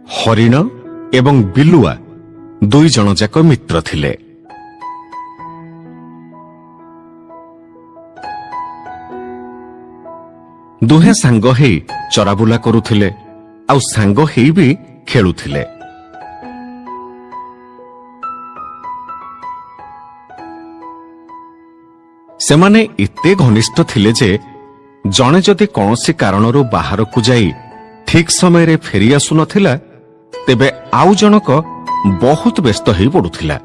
ହରିଣ ଏବଂ ବିଲୁଆ ଦୁଇ ଜଣ ଯାକ ମିତ୍ର ଥିଲେ। ଦୁହେଁ ସାଙ୍ଗ ହେଇ ଚରାବୁଲା କରୁଥିଲେ ଆଉ ସାଙ୍ଗ ହେଇ ବି ଖେଳୁଥିଲେ। ସେମାନେ ଏତେ ଘନିଷ୍ଠ ଥିଲେ ଯେ ଜଣେ ଯଦି କୌଣସି କାରଣରୁ ବାହାରକୁ ଯାଇ ଠିକ୍ ସମୟରେ ଫେରି ଆସୁନଥିଲା ତେବେ ଆଉ ଜଣକ ବହୁତ ବ୍ୟସ୍ତ ହୋଇ ପଡୁଥିଲା।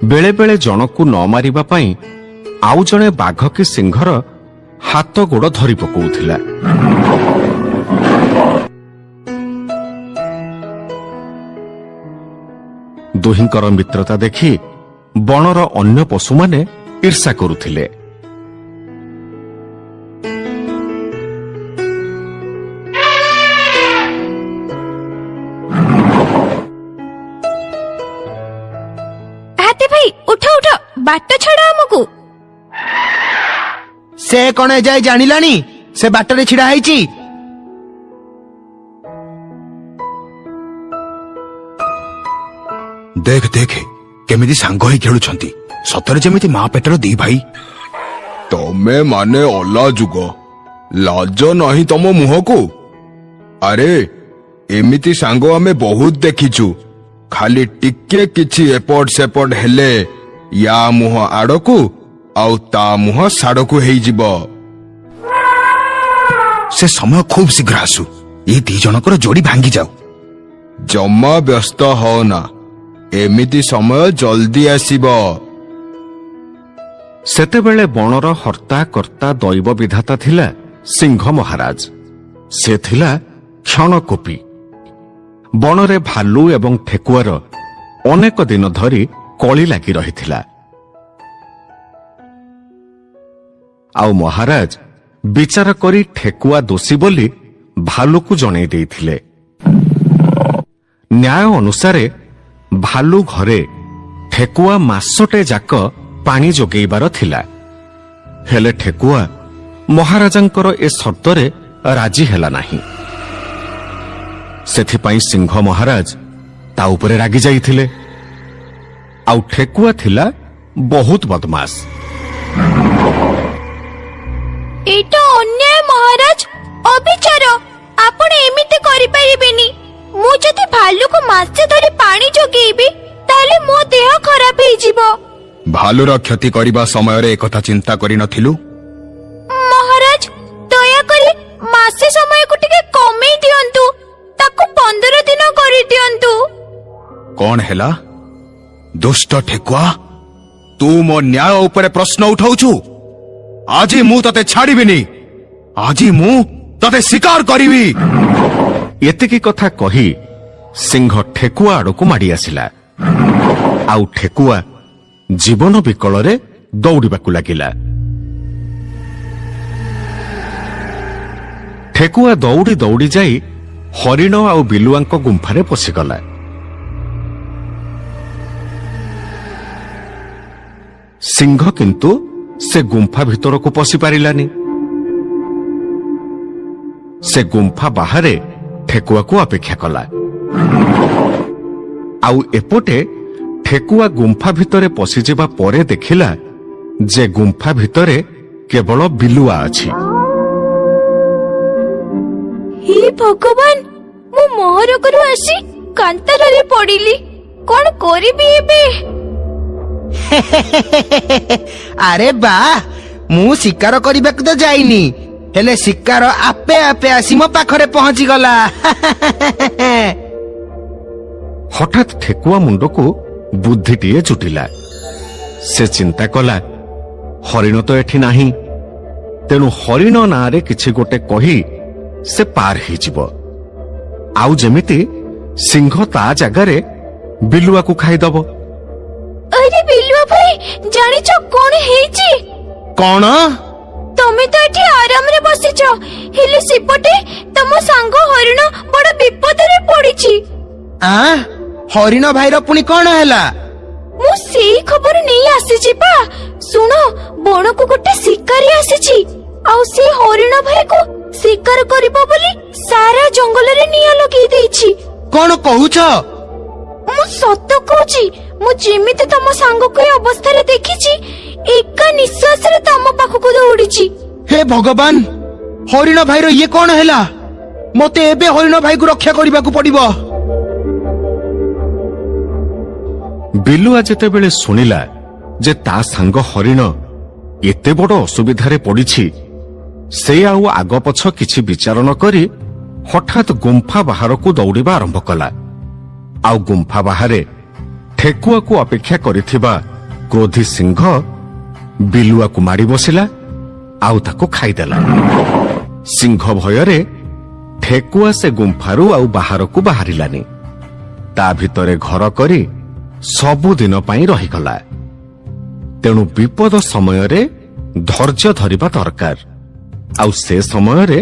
ବେଳେବେଳେ ଜଣକୁ ନ ମାରିବା ପାଇଁ ଆଉ ଜଣେ ବାଘ କି ସିଂହର ହାତ ଗୋଡ଼ ଧରି ପକାଉଥିଲା। ଦୁହିଁଙ୍କର ମିତ୍ରତା ଦେଖି ବଣର ଅନ୍ୟ ପଶୁମାନେ ଈର୍ଷା କରୁଥିଲେ। ହାତୀ ଭାଇ ଉଠ ଉଠ, ବାଟ ଛାଡ ଆମକୁ। ସେ କଣ ଏଯାଏ ଜାଣିଲାଣି ସେ ବାଟରେ ଛିଡା ହେଇଛି? ଦେଖ ଦେଖ କେମିତି ସାଙ୍ଗ ହେଇ ଖେଳୁଛନ୍ତି, ସତରେ ଯେମିତି ମା ପେଟର ଦି ଭାଇ। ତମେ ମାନେ ଅଲା ଯୁଗ, ଲାଜ ନାହିଁ ତମ ମୁହଁକୁ? ଆରେ ଏମିତି ସାଙ୍ଗ ଆମେ ବହୁତ ଦେଖିଛୁ। ଖାଲି ଟିକେ କିଛି ଏପଟ ସେପଟ ହେଲେ ୟା ମୁହଁ ଆଡକୁ ଆଉ ତା ମୁହଁ ସାଡକୁ ହେଇଯିବ। ସେ ସମୟ ଖୁବ୍ ଶୀଘ୍ର ଆସୁ, ଏଇ ଦି ଜଣଙ୍କର ଯୋଡି ଭାଙ୍ଗି ଯାଉ। ଜମା ବ୍ୟସ୍ତ ହଅନା, ଏମିତି ସମୟ ଜଲ୍ଦି ଆସିବ। ସେତେବେଳେ ବଣର ହର୍ତ୍ତା କର୍ତ୍ତା ଦୈବ ବିଧାତା ଥିଲା ସିଂହ ମହାରାଜ। ସେ ଥିଲା କ୍ଷଣକୋପୀ। ବଣରେ ଭାଲୁ ଏବଂ ଠେକୁଆର ଅନେକ ଦିନ ଧରି କଳି ଲାଗି ରହିଥିଲା। ଆଉ ମହାରାଜ ବିଚାର କରି ଠେକୁଆ ଦୋଷୀ ବୋଲି ଭାଲୁକୁ ଜଣେଇ ଦେଇଥିଲେ। ନ୍ୟାୟ ଅନୁସାରେ ଭାଲୁ ଘରେ ଠେକୁଆ ମାସଟେ ଯାକ ପାଣି ଯୋଗେଇବାର ଥିଲା। ହେଲେ ଠେକୁଆ ମହାରାଜାଙ୍କର ଏ ସର୍ତ୍ତରେ ରାଜି ହେଲା ନାହିଁ। ସେଥିପାଇଁ ସିଂହ ମହାରାଜ ତା ଉପରେ ରାଗି ଯାଇଥିଲେ। ଆଉ ଠେକୁଆ ଥିଲା ବହୁତ ବଦମାସ। ଏଇଟା ଅନ୍ୟାୟ ମହାରାଜ, ଅବିଚାର। ଆପଣ ଏମିତି କରିପାରିବେନି। ମୁଁ ଯଦି ଭାଲୁକୁ ମାସେ ଧରି ପାଣି ଯୋଗେଇବି ତାହେଲେ ମୋ ଦେହ ଖରାପ ହେଇଯିବ। ଭାଲୁର କ୍ଷତି କରିବା ସମୟରେ ଏକଥା ଚିନ୍ତା କରିନଥିଲୁ? ମହାରାଜ ଦୟାକରି ମାସେ ସମୟକୁ ଟିକେ କମେଇ ଦିଅନ୍ତୁ, ତାକୁ 15 ଦିନ କରିଦିଅନ୍ତୁ। କଣ ହେଲା ଦୁଷ୍ଟ ଠେକୁଆ, ତୁ ମୋ ନ୍ୟାୟ ଉପରେ ପ୍ରଶ୍ନ ଉଠାଉଛୁ? ଆଜି ମୁଁ ତତେ ଛାଡ଼ିବିନି, ଆଜି ମୁଁ ତତେ ଶିକାର କରିବି। ଏତିକି କଥା କହି ସିଂହ ଠେକୁଆ ଆଡକୁ ମାଡ଼ି ଆସିଲା। ଆଉ ଠେକୁଆ ଜୀବନ ବିକଳରେ ଦୌଡ଼ିବାକୁ ଲାଗିଲା। ଠେକୁଆ ଦୌଡ଼ି ଦୌଡ଼ି ଯାଇ ହରିଣ ଆଉ ବିଲୁଆଙ୍କ ଗୁମ୍ଫାରେ ପଶିଗଲା। ସିଂହ କିନ୍ତୁ ସେ ଗୁମ୍ଫା ଭିତରକୁ ପଶି ପାରିଲାନି। ସେ ଗୁମ୍ଫା ବାହାରେ ଠେକୁଆକୁ ଅପେକ୍ଷା କଲା। ଆଉ ଏପଟେ ଠେକୁଆ ଗୁମ୍ଫା ଭିତରେ ପଶିଯିବା ପରେ ଦେଖିଲା ଯେ ଗୁମ୍ଫା ଭିତରେ କେବଳ ବିଲୁଆ ଅଛି। ହେ ଭଗବାନ, ମୁଁ ମହରକରୁ ଆସି କାନ୍ତାରରେ ପଡ଼ିଲି। କଣ କରିବି ଏବେ? ଆରେ ବା, ମୁଁ ଶିକାର କରିବାକୁ ତ ଯାଇନି, ହେଲେ ଶିକାର ଆପେ ଆପେ ଆସି ମୋ ପାଖରେ ପହଞ୍ଚିଗଲା। ହଠାତ୍ ଠେକୁଆ ମୁଣ୍ଡକୁ ବୁଦ୍ଧିଟିଏ ଜୁଟିଲା। ସେ ଚିନ୍ତା କଲା, ହରିଣ ତ ଏଠି ନାହିଁ, ତେଣୁ ହରିଣ ନାଁରେ କିଛି ଗୋଟେ କହି ସେ ପାର ହେଇଯିବ। ଆଉ ଯେମିତି ସିଂହ ତା ଜାଗାରେ ବିଲୁଆକୁ ଖାଇଦବ। ଆରେ ବିଲୁଆ ଭାଇ, ଜାଣିଛ କଣ ହେଇଛି? କଣ? ତମେ ତ ଏଠି ଆରାମରେ ବସିଛ, ହେଲେ ସେପଟେ ତମ ସାଙ୍ଗ ହରିଣ ବଡ ବିପଦରେ ପଡିଛି। ହରିଣ ଭାଇର ପୁଣି କଣ ହେଲା? ମୁଁ ସେଇ ଖବର ନେଇ ଆସିଛି ପା। ଶୁଣ, ବଣକୁ ଗୋଟେ ଶିକାରୀ ଆସିଛି ଆଉ ସେ ହରିଣ ଭାଇକୁ ଶିକାର କରିବ ବୋଲି ସାରା ଜଙ୍ଗଲରେ ନିଆଁ ଲଗେଇ ଦେଇଛି। କଣ କହୁଛ? ମୁଁ ସତ କହୁଛି, ମୁଁ ଯେମିତି ତମ ସାଙ୍ଗକୁ ଏ ଅବସ୍ଥାରେ ଦେଖିଛି, ଏକା ନିଶ୍ୱାସରେ ତମ ପାଖକୁ ଦୌଡିଛି। ହେ ଭଗବାନ, ହରିଣ ଭାଇର ଇଏ କଣ ହେଲା? ମତେ ଏବେ ହରିଣ ଭାଇକୁ ରକ୍ଷା କରିବାକୁ ପଡିବ। ବିଲୁଆ ଯେତେବେଳେ ଶୁଣିଲା ଯେ ତା ସାଙ୍ଗ ହରିଣ ଏତେ ବଡ ଅସୁବିଧାରେ ପଡିଛି, ସେ ଆଉ ଆଗ ପଛ କିଛି ବିଚାର ନ କରି ହଠାତ୍ ଗୁମ୍ଫା ବାହାରକୁ ଦୌଡ଼ିବା ଆରମ୍ଭ କଲା। ଆଉ ଗୁମ୍ଫା ବାହାରେ ଠେକୁଆକୁ ଅପେକ୍ଷା କରିଥିବା କ୍ରୋଧୀ ସିଂହ ବିଲୁଆକୁ ମାଡ଼ି ବସିଲା ଆଉ ତାକୁ ଖାଇଦେଲା। ସିଂହ ଭୟରେ ଠେକୁଆ ସେ ଗୁମ୍ଫାରୁ ଆଉ ବାହାରକୁ ବାହାରିଲାନି। ତା ଭିତରେ ଘର କରି ସବୁଦିନ ପାଇଁ ରହିଗଲା। ତେଣୁ ବିପଦ ସମୟରେ ଧୈର୍ଯ୍ୟ ଧରିବା ଦରକାର, ଆଉ ସେ ସମୟରେ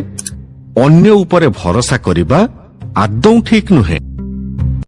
ଅନ୍ୟ ଉପରେ ଭରସା କରିବା ଆଦୌ ଠିକ୍ ନୁହେଁ।